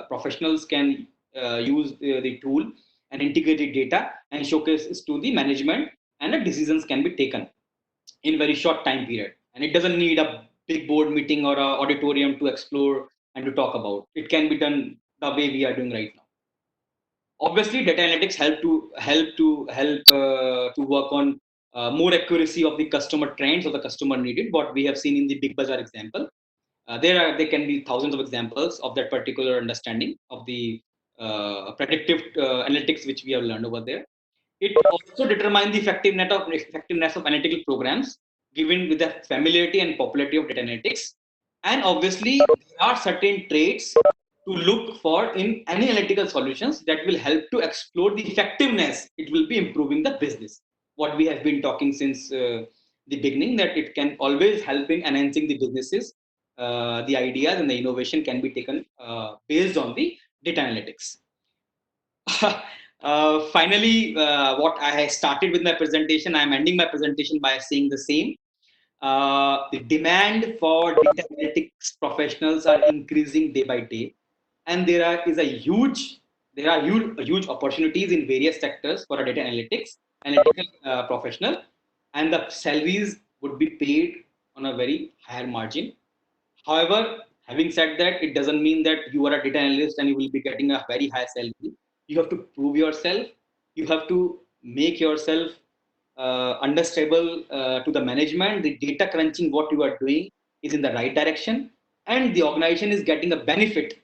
professionals can use the tool and integrate the data and showcase it to the management, and the decisions can be taken in very short time period. And it doesn't need a big board meeting or a auditorium to explore and to talk about. It can be done the way we are doing right now. Obviously, data analytics help to work on more accuracy of the customer trends or the customer needed. What we have seen in the Big Bazaar example, there can be thousands of examples of that particular understanding of the predictive analytics which we have learned over there. It also determines the effectiveness of analytical programs given with the familiarity and popularity of data analytics. And obviously, there are certain traits to look for in any analytical solutions that will help to explore the effectiveness. It will be improving the business. What we have been talking since the beginning, that it can always help in enhancing the businesses. The ideas and the innovation can be taken based on the data analytics. Finally, what I started with my presentation, I'm ending my presentation by saying the same. The demand for data analytics professionals are increasing day by day, and there are huge opportunities in various sectors for a data analytical professional, and the salaries would be paid on a very higher margin. However, having said that, it doesn't mean that you are a data analyst and you will be getting a very high salary. You have to prove yourself. You have to make yourself understandable to the management. The data crunching, what you are doing, is in the right direction, and the organization is getting a benefit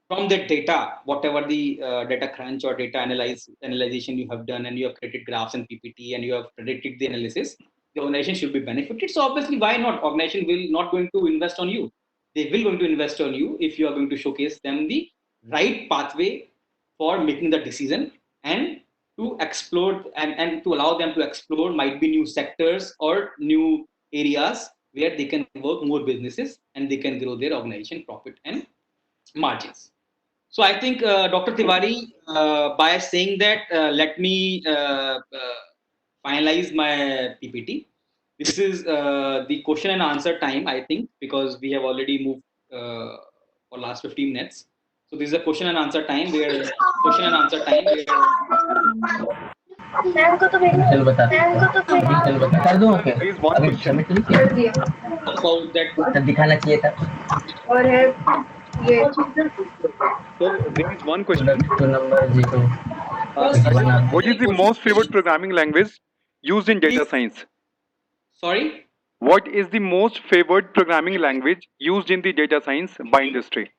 from that data, whatever the data crunch or data analyzation you have done, and you have created graphs and PPT, and you have predicted the analysis, the organization should be benefited. So obviously, why not? Organization will not going to invest on you. They will going to invest on you if you are going to showcase them the right pathway for making the decision, and to explore, and to allow them to explore might be new sectors or new areas where they can work more businesses and they can grow their organization profit and margins. So I think Dr. Tiwari, by saying that, let me finalize my PPT. This is the question and answer time, I think, because we have already moved for last 15 minutes. So this is a question and answer time where ma'am को तो चल बता चल बता कर दूं okay There is one अभी question. Submit नहीं किया कर दिया about that. तब दिखाना चाहिए था और है ये Sir, there is one question. तो number zero What is the most favorite programming language used in data science? Sorry. What is the most favored programming language used in the data science by industry?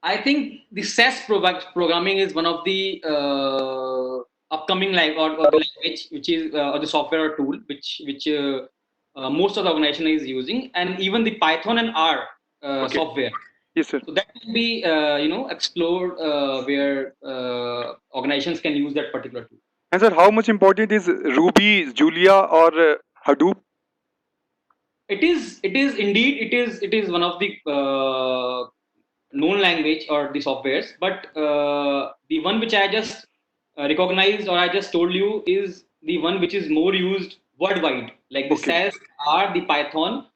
I think the SAS programming is one of the upcoming or the language which is or the software or tool which most of the organization is using, and even the Python and R Okay. software. Yes, sir. So that will be explored where organizations can use that particular tool. And sir, how much important is Ruby, Julia, or Hadoop? It is indeed it is one of the known language or the softwares, but the one which I just recognized or I just told you is the one which is more used worldwide, like the Okay. SAS, R, the Python,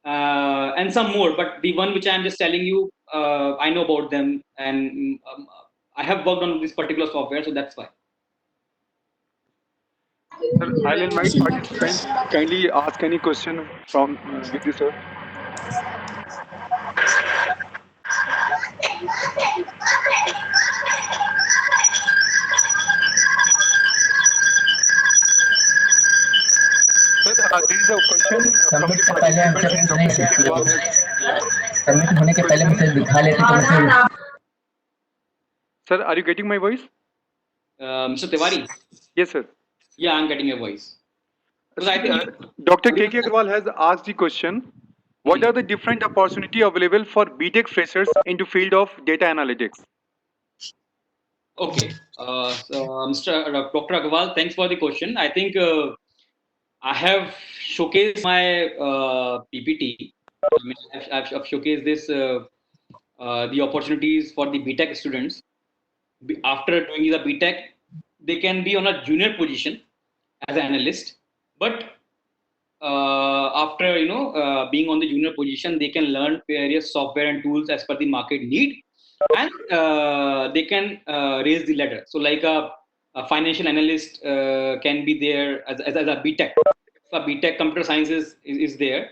and some more. But the one which I'm just telling you, I know about them, and I have worked on this particular software, so that's why. Sir, I'll invite participants. Kindly ask any question from with you, sir. is a question from submit the से पहले answer participant. नहीं Dr. सकती Kekewal है। has. Submit होने के पहले मुझे दिखा लेते तो मुझे Sir, are you getting my voice? Mr. Tiwari, Yes, sir. yeah, I'm getting your voice. Because I think Dr. K.K. Agarwal has asked the question, what are the different opportunity available for BTech freshers into field of data analytics? okay. Mr. Dr. Agarwal, thanks for the question. I think I have showcased my PPT. I mean, I've showcased this the opportunities for the BTech students. After doing the BTech, they can be on a junior position as an analyst, but after being on the junior position, they can learn various software and tools as per the market need, and they can raise the ladder. So like a financial analyst can be there as a BTech. So a BTech computer science is there.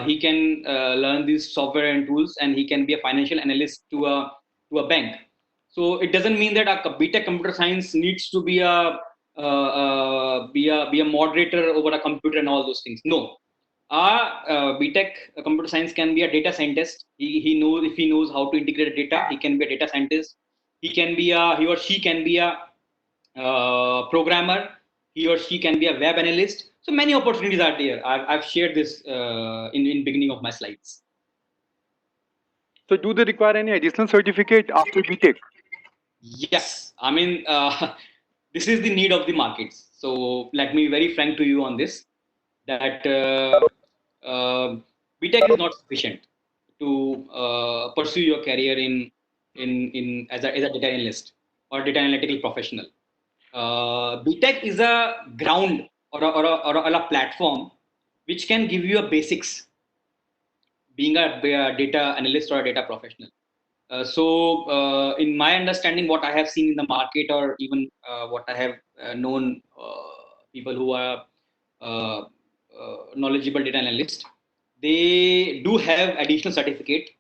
He can learn these software and tools, and he can be a financial analyst to a bank. So it doesn't mean that a BTech computer science needs to be a moderator over a computer and all those things. No, BTech computer science can be a data scientist. He knows, if he knows how to integrate data, he can be a data scientist. He or she can be a programmer. He or she can be a web analyst. So many opportunities are there. I've shared this in beginning of my slides. So do they require any additional certificate after BTech? Yes, I mean this is the need of the markets. So let me be very frank to you on this, that BTech is not sufficient to pursue your career in as a data analyst or data analytical professional. BTech is a ground or a platform which can give you a basics being a data analyst or a data professional. In my understanding, what I have seen in the market, or even what I have known, people who are knowledgeable data analysts, they do have additional certificate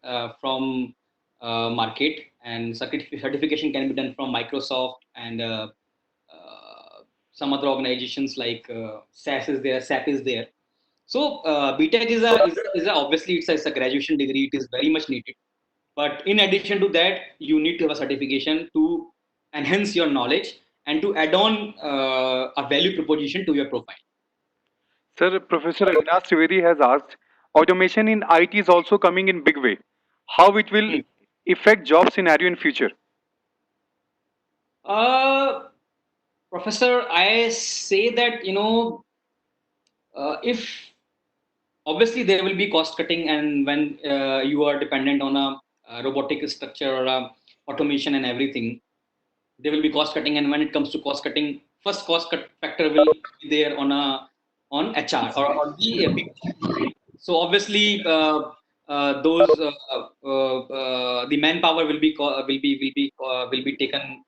from market, and certification can be done from Microsoft and some other organizations like SAS is there, SAP is there. So BTech is obviously it's a graduation degree. It is very much needed, but in addition to that, you need to have a certification to enhance your knowledge and to add on a value proposition to your profile. Sir, Professor Avinash Trivedi has asked, automation in IT is also coming in big way. How it will Hmm. affect job scenario in future? Uh, Professor, I say that if obviously there will be cost cutting, and when you are dependent on a robotic structure or a automation and everything, there will be cost cutting. And when it comes to cost cutting, first cost cut factor will be there on HR or on the people. So obviously those the manpower will be taken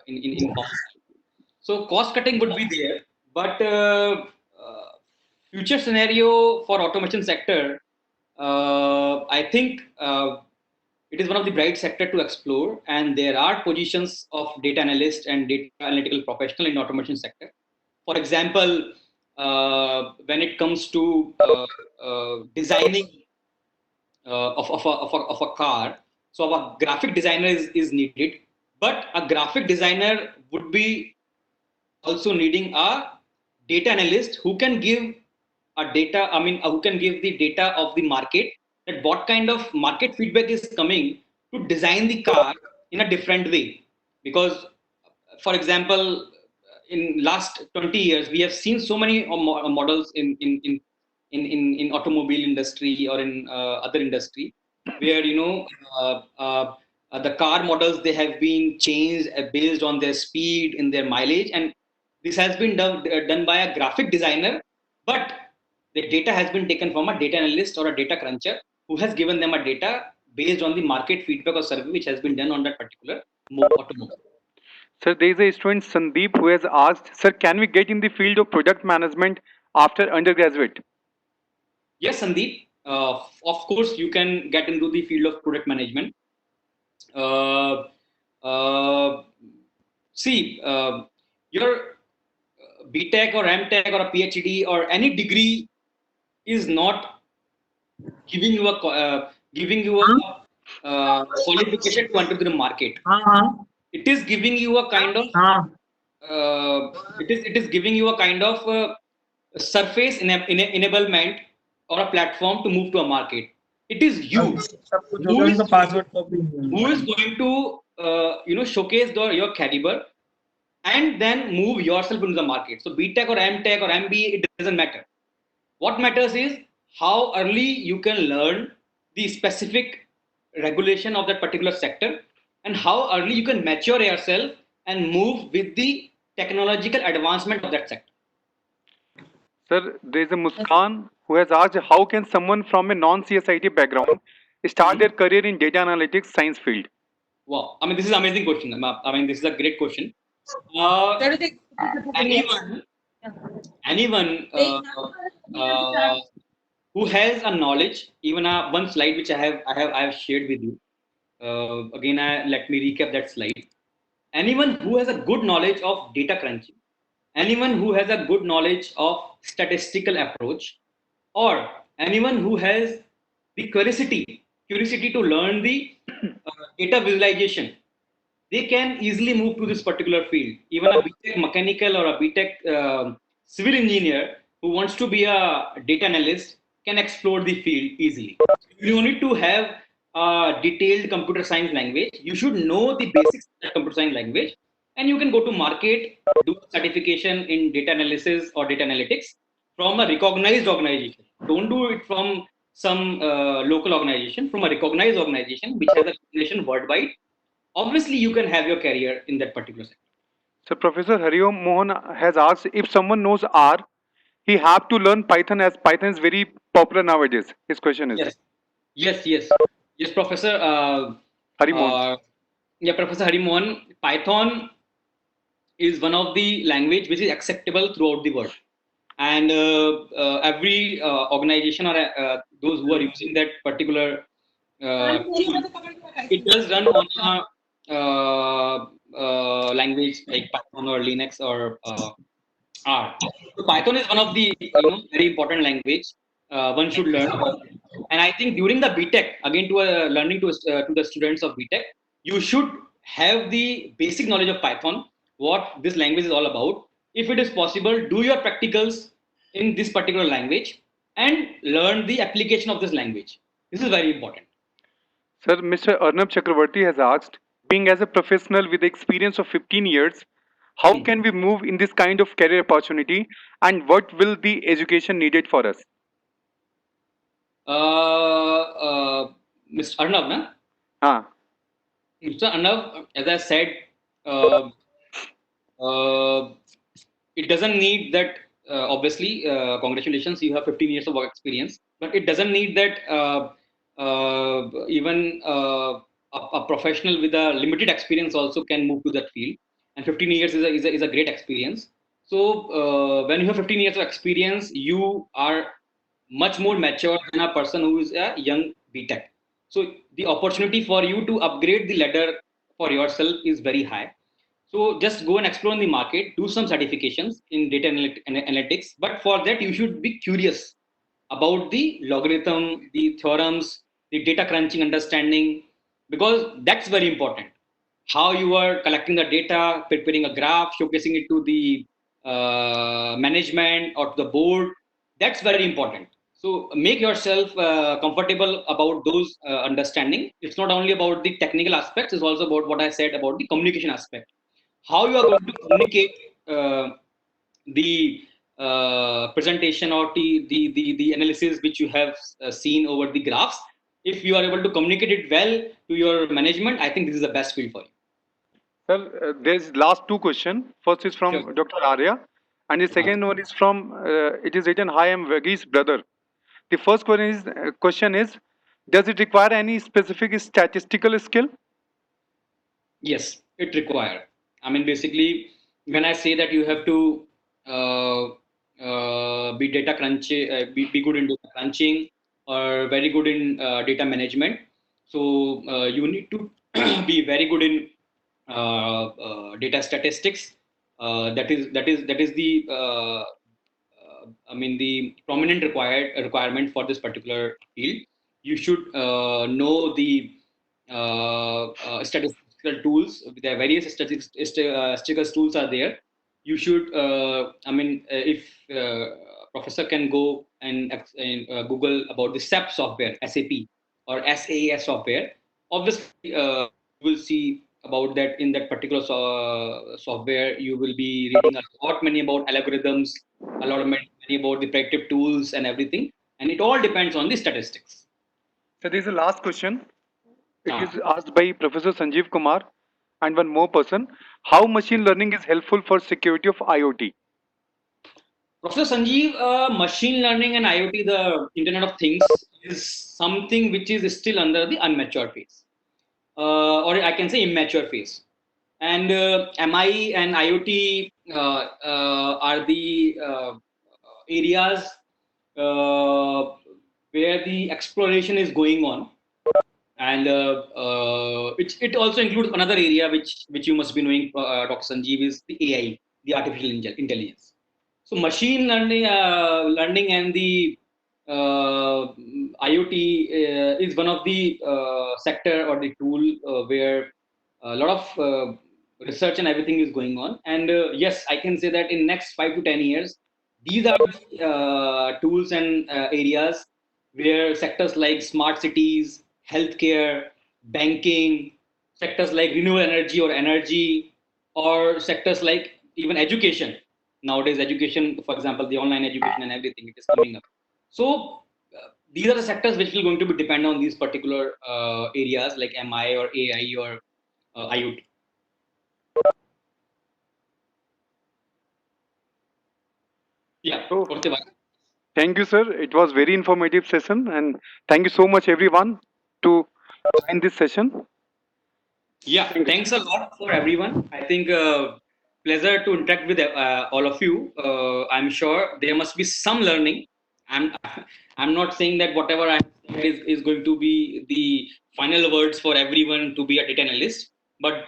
in cost. So cost cutting would be there, but future scenario for automation sector, I think it is one of the bright sector to explore, and there are positions of data analyst and data analytical professional in automation sector. For example, when it comes to designing of a car, so a graphic designer is needed, but a graphic designer would be also needing a data analyst who can give who can give the data of the market, that what kind of market feedback is coming to design the car in a different way. Because for example, in last 20 years we have seen so many models in automobile industry or in other industry, where the car models, they have been changed based on their speed in their mileage, and this has been done by a graphic designer, but the data has been taken from a data analyst or a data cruncher who has given them a data based on the market feedback or survey which has been done on that particular automobile. Sir, there is a student Sandeep who has asked, sir, can we get in the field of product management after undergraduate? Yes, Sandeep. Of course, you can get into the field of product management. Uh, uh, See, your BTech or MTech or a PhD or any degree is not giving you a qualification to enter the market. It is giving you a kind of it is giving you a kind of surface enablement or a platform to move to a market. It is you who is who is going to showcase your caliber and then move yourself into the market. So BTech or MTech or MBA, it doesn't matter. What matters is how early you can learn the specific regulation of that particular sector and how early you can mature yourself and move with the technological advancement of that sector. Sir, there is a Muskan who has asked how can someone from a non-CSIT background start their career in data analytics science field? Wow, I mean, this is an amazing question. I mean, this is a great question. Uh, anyone, anyone who has a knowledge, even one slide which I have shared with you. Again, let me recap that slide. Anyone who has a good knowledge of data crunching, anyone who has a good knowledge of statistical approach, or anyone who has the curiosity to learn the data visualization, they can easily move to this particular field. Even a BTech mechanical or a BTech civil engineer who wants to be a data analyst can explore the field easily. You need to have a detailed computer science language. You should know the basics of computer science language, and you can go to market, do certification in data analysis or data analytics from a recognized organization. Don't do it from some local organization, from a recognized organization which has a recognition worldwide. Obviously you can have your career in that particular sector. So Professor Hariom Mohan has asked if someone knows R, he have to learn Python as Python is very popular nowadays. His question is Yes, Professor. Hari Mohan. Professor Harimohan. Python is one of the language which is acceptable throughout the world, and every organization or those who are using that particular tool, it does run on a language like Python or Linux or R. So Python is one of the very important language one should learn about. And I think during the BTech, again to learning to the students of BTech, you should have the basic knowledge of Python, what this language is all about. If it is possible, do your practicals in this particular language and learn the application of this language. This is very important. Sir, Mr. Arnab Chakravarti has asked, being as a professional with experience of 15 years, how can we move in this kind of career opportunity and what will the education needed for us? Mr. Arnav, na? Ah, Mr. Arnav, as I said, uh, uh, it doesn't need that. Obviously, congratulations, you have 15 years of work experience, but it doesn't need that even a professional with a limited experience also can move to that field. And 15 years is a great experience. So, when you have 15 years of experience, you are much more mature than a person who is a young BTech. So, the opportunity for you to upgrade the ladder for yourself is very high. So just go and explore in the market, do some certifications in data analytics. But for that, you should be curious about the logarithm, the theorems, the data crunching understanding, because that's very important. How you are collecting the data, preparing a graph, showcasing it to the management or to the board, that's very important. So make yourself comfortable about those understanding. It's not only about the technical aspects, it's also about what I said about the communication aspect. How you are going to communicate the presentation or the analysis which you have seen over the graphs. If you are able to communicate it well to your management, I think this is the best field for you. sir, there's last two questions. First is Sure. from Dr. Arya, and the second one is from, it is written, Hi, I'm Vagi's brother. The first question is, does it require any specific statistical skill? Yes, it require. I mean, basically, when I say that you have to be data crunching, be good in data crunching, or very good in data management, so you need to be very good in data statistics. That is the the prominent requirement for this particular field. You should know the statistical tools. There are various statistical tools are there. You should, if professor can go and Google about the SAP software, SAP or SaaS software, obviously you will see about that. In that particular software, you will be reading a lot many about algorithms, a lot of many about the predictive tools and everything, and it all depends on the statistics. So this is the last question. It Ah. is asked by Professor Sanjeev Kumar and one more person. How machine learning is helpful for security of IoT? Professor Sanjeev, machine learning and IoT, the Internet of Things, is something which is still under the unmature phase, or I can say immature phase. And MI and IoT are the areas where the exploration is going on, and it also includes another area which you must be knowing, Dr. Sanjeev, is the AI, the artificial intelligence. So machine learning and the IoT is one of the sector or the tool where a lot of research and everything is going on. And yes, I can say that in next 5 to 10 years, these are the tools and areas where sectors like smart cities, healthcare, banking, sectors like renewable energy or energy, or sectors like even education. Nowadays, education, for example, the online education and everything, it is coming up. So these are the sectors which will going to be depend on these particular areas like MI or AI or IoT. Yeah. So Porteva. thank you, sir. It was very informative session, and thank you so much, everyone, to join this session. Yeah, thanks a lot for everyone. I think pleasure to interact with all of you. I'm sure there must be some learning. I'm I'm not saying that whatever I said is going to be the final words for everyone to be a data analyst, but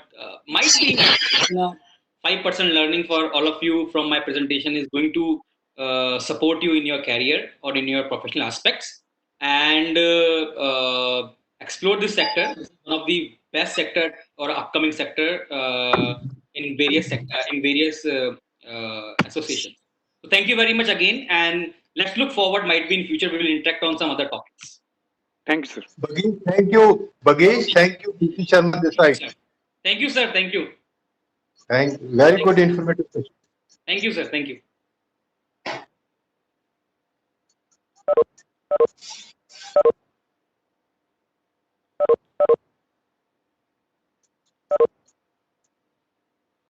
might be 5% learning for all of you from my presentation is going to support you in your career or in your professional aspects, and explore this sector. This is one of the best sector or upcoming sector in various associations. So thank you very much again, and let's look forward. Might be in future we will interact on some other topics. Thank you, sir. Bagesh, thank you. Bagesh, thank you. DC Sharma this side. Thank you, sir. Thank you. Very good informative session. Thank you, sir. Thank you.